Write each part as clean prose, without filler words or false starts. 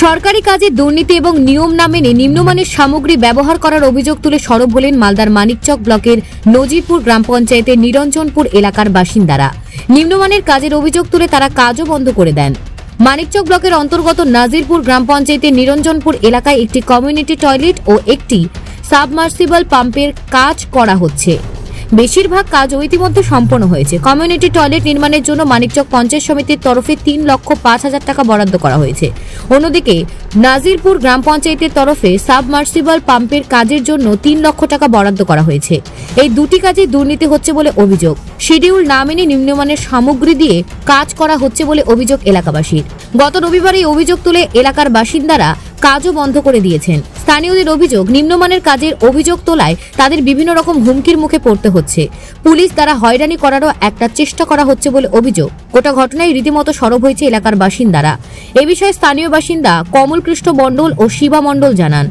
সরকারি কাজে দুর্নীতি এবং নিয়ম না মেনে নিম্নমানের সামগ্রী ব্যবহার করার অভিযোগ তুলে সরব হলেন মালদার মানিকচক ব্লকের নজিরপুর গ্রাম পঞ্চায়েতের নিরঞ্জনপুর এলাকার বাসিন্দারা। নিম্নমানের কাজের অভিযোগ তুলে তারা কাজও বন্ধ করে দেন। মানিকচক ব্লকের অন্তর্গত নাজিরপুর গ্রাম পঞ্চায়েতের নিরঞ্জনপুর এলাকায় একটি কমিউনিটি টয়লেট ও একটি সাবমার্সিবল পাম্পের কাজ করা হচ্ছে। বেশিরভাগ কাজও ইতিমধ্যে সম্পন্ন হয়েছে। কমিউনিটি টয়লেট নির্মাণের জন্য মানিকচক পঞ্চায়েত সমিতির তরফে 3,05,000 টাকা বরাদ্দ করা হয়েছে। অন্যদিকে নাজিরপুর গ্রাম পঞ্চায়েতের তরফে সাবমার্সিবল পাম্পের কাজের জন্য 3 লক্ষ টাকা বরাদ্দ করা হয়েছে। এই দুটি কাজে দুর্নীতি হচ্ছে বলে অভিযোগ। শিডিউল না মেনে নিম্নমানের সামগ্রী দিয়ে কাজ করা হচ্ছে বলে অভিযোগ এলাকাবাসীর। গত রবিবার এই অভিযোগ তুলে এলাকার বাসিন্দারা কাজও বন্ধ করে দিয়েছেন। স্থানীয়দের অভিযোগ, নিম্নমানের কাজের অভিযোগ তোলায় তাদের বিভিন্ন রকম হুমকির মুখে পড়তে হচ্ছে। পুলিশ দ্বারা হয়রানি করারও একটা চেষ্টা করা হচ্ছে বলে অভিযোগ। গোটা ঘটনায় রীতিমতো সরব হয়েছে এলাকার বাসিন্দারা। এ বিষয়ে স্থানীয় বাসিন্দা কমল কৃষ্ণ মণ্ডল ও শিবা মণ্ডল জানান,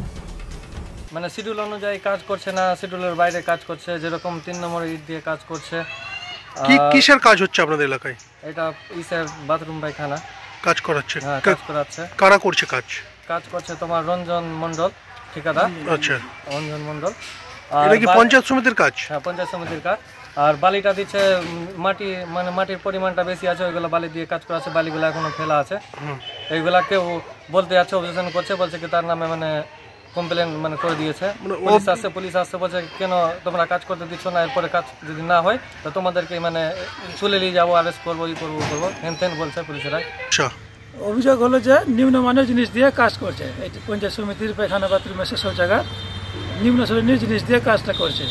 মানে শিডিউল অনুযায়ী কাজ করছে না, শিডিউলের বাইরে কাজ করছে, যেরকম 3 নম্বর ইট দিয়ে কাজ করছে। কিসের কাজ হচ্ছে আপনাদের এলাকায়? এটা ইসের বাথরুম পায়খানা কাজ করাচ্ছে। হ্যাঁ, কাজ করাচ্ছে। কারা করছে কাজ? কাজ করছে তোমার রঞ্জন মণ্ডল ঠিকাদার। আচ্ছা, রঞ্জন মণ্ডল। এটা কি পঞ্চায়েত সমিতির কাজ? হ্যাঁ, পঞ্চায়েত সমিতির কাজ। আর বালিটা দিচ্ছে, মাটি মানে মাটির পরিমাণটা বেশি আছে, ওইগুলো বালি দিয়ে কাজ করাচ্ছে। বালিগুলো এখনো ফেলা আছে। এইগুলা কেউ বলতে যাচ্ছে, অবজেকশন করছে, বলছে কি তার নামে মানে কমপ্লেন মানে করে দিয়েছে। পুলিশ আসছে বলছে কেন তোমরা কাজ করতে দিচ্ছ না, এরপরে কাজ যদি না হয় তো তোমাদেরকে মানে তুলে নিয়ে যাবো, অ্যারেস্ট করবো, করবো হেন তেন বলছে পুলিশেরা। অভিযোগ হলো যে নিম্নমানের জিনিস দিয়ে কাজ করছে। এই পঞ্চায়েত সমিতির পায়খানা বাথরুমে সেসব জায়গা নিম্ন শ্রেণীর জিনিস দিয়ে কাজটা করছে।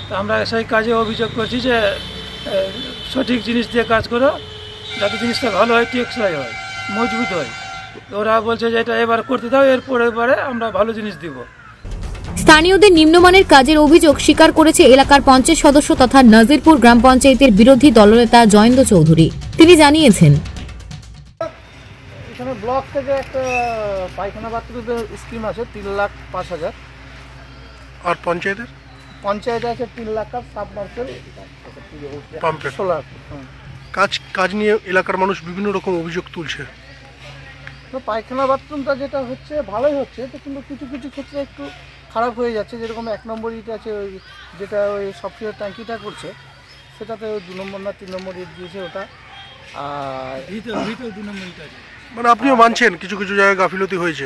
তো আমরা সেই কাজে অভিযোগ করছি যে সঠিক জিনিস দিয়ে কাজ করো, যাতে জিনিসটা ভালো হয়, টেকসই হয়, মজবুত হয়। ওরা বলছে যে এটা এবার করতে দাও, এরপরে আমরা ভালো জিনিস দিব। স্থানীয়দের নিম্নমানের কাজের অভিযোগ স্বীকার করেছে এলাকার পঞ্চায়েত সদস্য তথা নাজিরপুর গ্রাম পঞ্চায়েতের বিরোধী দলনেতা জয়েন্দ্র চৌধুরী। তিনি জানিয়েছেন, এখানে ব্লক থেকে একটা পায়খানা বাথরুমের স্কিম আছে 3,05,000। আর পঞ্চায়েতে আছে 3 লাখ সাবমার্সিবল পাম্পের সোলার কাজ নিয়ে এলাকার মানুষ বিভিন্ন রকম অভিযোগ তুলছে। তো পায়খানা বাথরুমটা যেটা হচ্ছে ভালোই হচ্ছে, তো কিন্তু কিছু কিছু ক্ষেত্রে একটু খারাপ হয়ে যাচ্ছে। যেরকম 1 নম্বর ইট আছে, ওই যেটা ওই সফটওয়্যার ট্যাঙ্কিটা করছে, সেটাতে 2 নম্বর না 3 নম্বর ইট দিয়েছে ওটা। আর ভিতর 2 নম্বর ইট আছে। মানে আপনিও মানছেন কিছু কিছু জায়গায় গাফিলতি হয়েছে?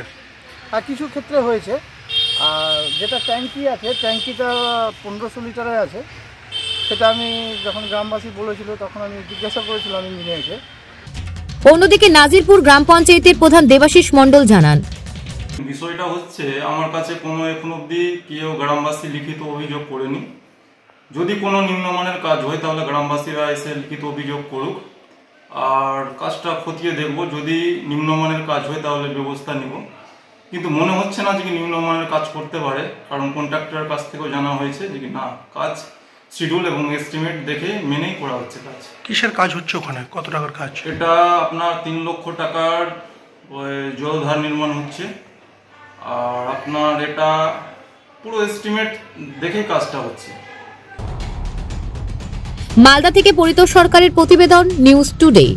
আর কিছু ক্ষেত্রে হয়েছে। আর যেটা ট্যাঙ্কি আছে, ট্যাঙ্কিটা 1500 লিটারের আছে। সেটা আমি যখন গ্রামবাসী বলেছিল তখন আমি জিজ্ঞাসা করেছিলাম ইঞ্জিনিয়ারকে। অন্যদিকে নাজিরপুর গ্রাম পঞ্চায়েতের প্রধান দেবাশিস মণ্ডল জানান, বিষয়টা হচ্ছে আমার কাছে কোনো এখন অবধি কেউ গ্রামবাসী লিখিত অভিযোগ করেনি। যদি কোনো নিম্নমানের কাজ হয় তাহলে গ্রামবাসীরা এসে লিখিত অভিযোগ করুক, আর কাজটা খতিয়ে দেখব। যদি নিম্নমানের কাজ হয় তাহলে ব্যবস্থা নিব, কিন্তু মনে হচ্ছে না যে নিম্নমানের কাজ করতে পারে, কারণ কন্ট্রাক্টরের কাছ থেকেও জানা হয়েছে যে না, কাজ শিডিউল এবং এস্টিমেট দেখে মেনেই করা হচ্ছে কাজ। কিসের কাজ হচ্ছে ওখানে? কত টাকার কাজ? এটা আপনার 3 লক্ষ টাকার জলধার নির্মাণ হচ্ছে। আর আপনার এটা পুরো এস্টিমেট দেখে কাজটা হচ্ছে। মালদা থেকে পরিতোষ সরকারের প্রতিবেদন, নিউজ টুডে।